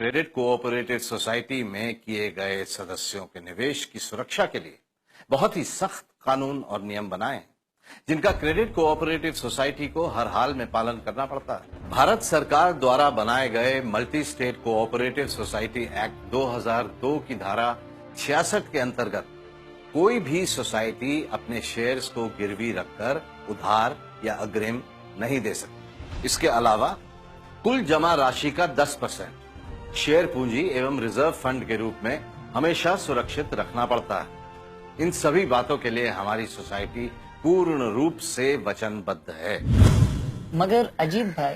Credit cooperative society में किए गए सदस्यों के निवेश की सुरक्षा के लिए बहुत ही सख्त कानून और नियम बनाए हैं, जिनका क्रेडिट कोऑपरेटिव सोसाइटी को हर हाल में पालन करना पड़ता है। भारत सरकार द्वारा बनाए गए multi state cooperative society act 2002 की धारा 66 के अंतर्गत कोई भी सोसाइटी अपने शेयर्स को गिरवी रखकर उधार या अग्रिम नहीं दे सकती। इसके अलावा कुल जमा राशि का 10% शेयर पूंजी एवं रिजर्व फंड के रूप में हमेशा सुरक्षित रखना पड़ता है। इन सभी बातों के लिए हमारी सोसाइटी पूर्ण रूप से वचनबद्ध है। मगर अजीब भाई,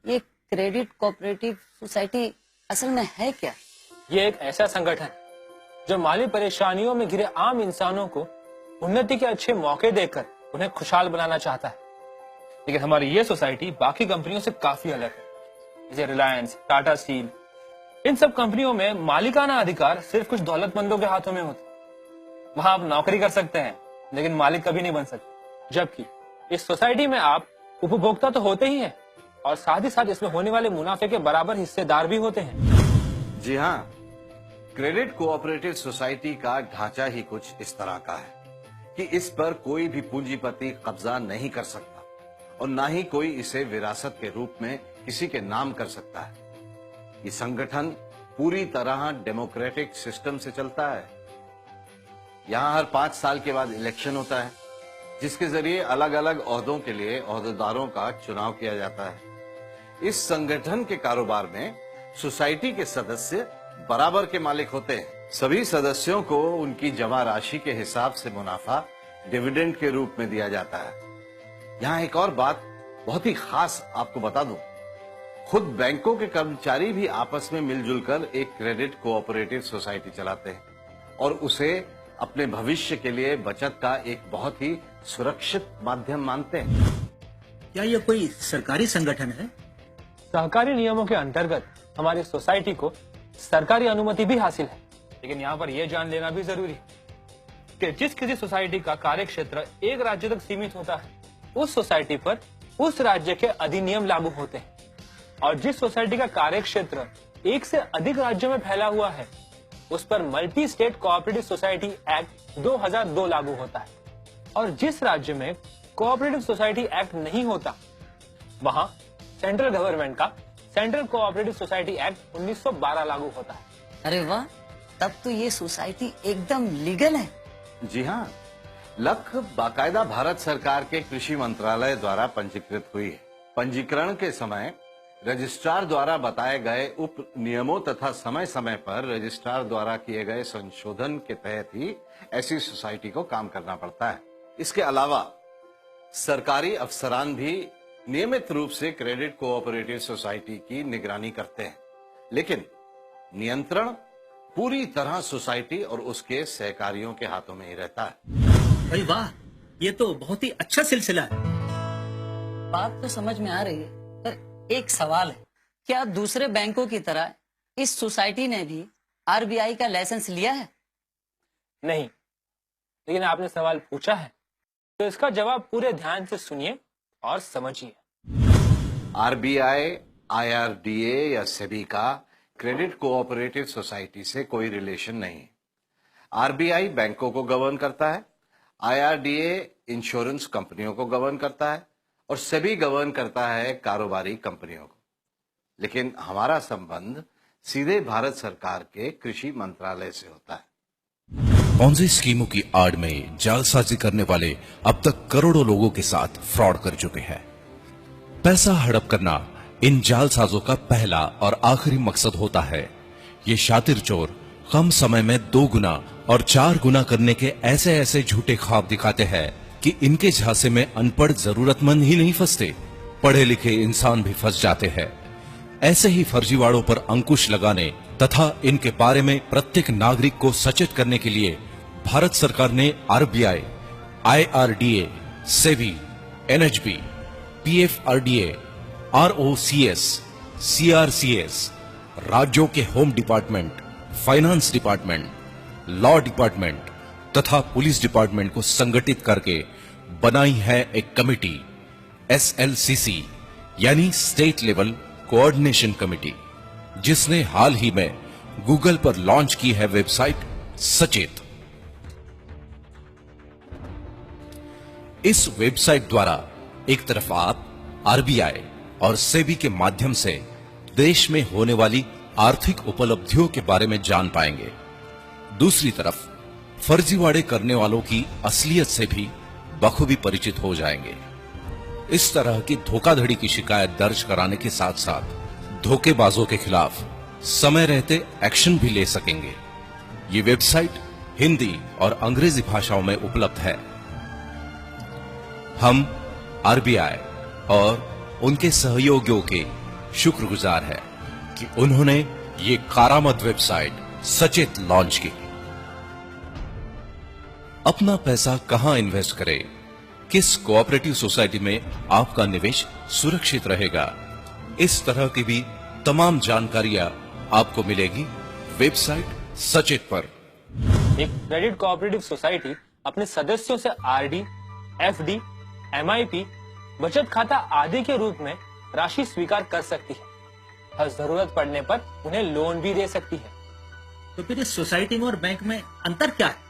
ये क्रेडिट कोऑपरेटिव सोसाइटी असल में है क्या? ये एक ऐसा संगठन जो माली परेशानियों में घिरे आम इंसानों को उन्नति के अच्छे मौके देकर उन्हें खुशहाल बनाना चाहता है। लेकिन हमारी ये सोसाइटी बाकी कंपनियों से काफी अलग है। जैसे रिलायंस, टाटा स्टील, इन सब कंपनियों में मालिकाना अधिकार सिर्फ कुछ दौलतमंदों के हाथों में होता है। वहां आप नौकरी कर सकते हैं लेकिन मालिक कभी नहीं बन सकते। जबकि इस सोसाइटी में आप उपभोक्ता तो होते ही हैं और साथ ही साथ इसमें होने वाले मुनाफे के बराबर हिस्सेदार भी होते हैं। जी हाँ, क्रेडिट कोऑपरेटिव सोसाइटी का ढांचा ही कुछ इस तरह का है कि इस पर कोई भी पूंजीपति कब्जा नहीं कर सकता और ना ही कोई इसे विरासत के रूप में किसी के नाम कर सकता है। ये संगठन पूरी तरह डेमोक्रेटिक सिस्टम से चलता है। यहाँ हर 5 साल के बाद इलेक्शन होता है, जिसके जरिए अलग अलग ओहदों के लिए ओहदेदारों का चुनाव किया जाता है। इस संगठन के कारोबार में सोसाइटी के सदस्य बराबर के मालिक होते हैं। सभी सदस्यों को उनकी जमा राशि के हिसाब से मुनाफा डिविडेंड के रूप में दिया जाता है। यहाँ एक और बात बहुत ही खास आपको बता दूं, खुद बैंकों के कर्मचारी भी आपस में मिलजुल कर एक क्रेडिट कोऑपरेटिव सोसाइटी चलाते हैं और उसे अपने भविष्य के लिए बचत का एक बहुत ही सुरक्षित माध्यम मानते हैं। क्या यह कोई सरकारी संगठन है? सहकारी नियमों के अंतर्गत हमारी सोसाइटी को सरकारी अनुमति भी हासिल है। लेकिन यहाँ पर यह जान लेना भी जरूरी है कि जिस किसी सोसाइटी का कार्य क्षेत्र एक राज्य तक सीमित होता है, उस सोसाइटी पर उस राज्य के अधिनियम लागू होते हैं। और जिस सोसाइटी का कार्य क्षेत्र एक से अधिक राज्यों में फैला हुआ है, उस पर multi state cooperative society act 2002 लागू होता है। और जिस राज्य में कोऑपरेटिव सोसाइटी एक्ट नहीं होता, वहां सेंट्रल गवर्नमेंट का सेंट्रल कोऑपरेटिव सोसाइटी एक्ट 1912 लागू होता है। अरे वाह, तब तो ये सोसाइटी एकदम लीगल है। जी हाँ, लख बाकायदा भारत सरकार के कृषि मंत्रालय द्वारा पंजीकृत हुई है। पंजीकरण के समय रजिस्ट्रार द्वारा बताए गए उप नियमों तथा समय समय पर रजिस्ट्रार द्वारा किए गए संशोधन के तहत ही ऐसी सोसाइटी को काम करना पड़ता है। इसके अलावा सरकारी अफसरान भी नियमित रूप से क्रेडिट कोऑपरेटिव सोसाइटी की निगरानी करते हैं, लेकिन नियंत्रण पूरी तरह सोसाइटी और उसके सहकारियों के हाथों में ही रहता है। अरे वाह, ये तो बहुत ही अच्छा सिलसिला है। बात तो समझ में आ रही है, पर एक सवाल है, क्या दूसरे बैंकों की तरह इस सोसाइटी ने भी आरबीआई का लाइसेंस लिया है? नहीं, लेकिन आपने सवाल पूछा है तो इसका जवाब पूरे ध्यान से सुनिए और समझिए। आरबीआई, आईआरडीए या सेबी का क्रेडिट कोऑपरेटिव सोसाइटी से कोई रिलेशन नहीं है। आरबीआई बैंकों को गवर्न करता है, आईआरडीए इंश्योरेंस कंपनियों को गवर्न करता है और सेबी गवर्न करता है कारोबारी कंपनियों को। लेकिन हमारा संबंध सीधे भारत सरकार के कृषि मंत्रालय से होता है। पॉन्जी स्कीमों की आड़ में जालसाजी करने वाले अब तक करोड़ों लोगों के साथ फ्रॉड कर चुके हैं। पैसा हड़प करना इन जालसाजों का पहला और आखिरी मकसद होता है। ये शातिर चोर कम समय में 2 गुना और 4 गुना करने के ऐसे ऐसे झूठे ख्वाब दिखाते हैं कि इनके झांसे में अनपढ़ जरूरतमंद ही नहीं फंसते, पढ़े लिखे इंसान भी फंस जाते हैं। ऐसे ही फर्जीवाड़ों पर अंकुश लगाने तथा इनके बारे में प्रत्येक नागरिक को सचेत करने के लिए भारत सरकार ने RBI, IRDA, SEBI, NHB, PFRDA, ROCS, CRCS, राज्यों के home department, finance department, law department तथा पुलिस डिपार्टमेंट को संगठित करके बनाई है एक कमेटी, एसएलसीसी यानी स्टेट लेवल कोऑर्डिनेशन कमेटी। जिसने हाल ही में गूगल पर लॉन्च की है वेबसाइट सचेत। इस वेबसाइट द्वारा एक तरफ आप आरबीआई और सेबी के माध्यम से देश में होने वाली आर्थिक उपलब्धियों के बारे में जान पाएंगे, दूसरी तरफ फर्जीवाड़े करने वालों की असलियत से भी बखूबी परिचित हो जाएंगे। इस तरह की धोखाधड़ी की शिकायत दर्ज कराने के साथ साथ धोखेबाजों के खिलाफ समय रहते एक्शन भी ले सकेंगे। ये वेबसाइट हिंदी और अंग्रेजी भाषाओं में उपलब्ध है। हम आरबीआई और उनके सहयोगियों के शुक्रगुजार हैं कि उन्होंने ये कारामद वेबसाइट सचेत लॉन्च की। अपना पैसा कहां इन्वेस्ट करें, किस कोऑपरेटिव सोसाइटी में आपका निवेश सुरक्षित रहेगा, इस तरह की भी तमाम जानकारियां आपको मिलेगी वेबसाइट सचेत पर। एक क्रेडिट कोऑपरेटिव सोसाइटी अपने सदस्यों से आरडी, एफडी, एमआईपी, बचत खाता आदि के रूप में राशि स्वीकार कर सकती है और जरूरत पड़ने पर उन्हें लोन भी दे सकती है। तो फिर इस सोसाइटी में और बैंक में अंतर क्या है?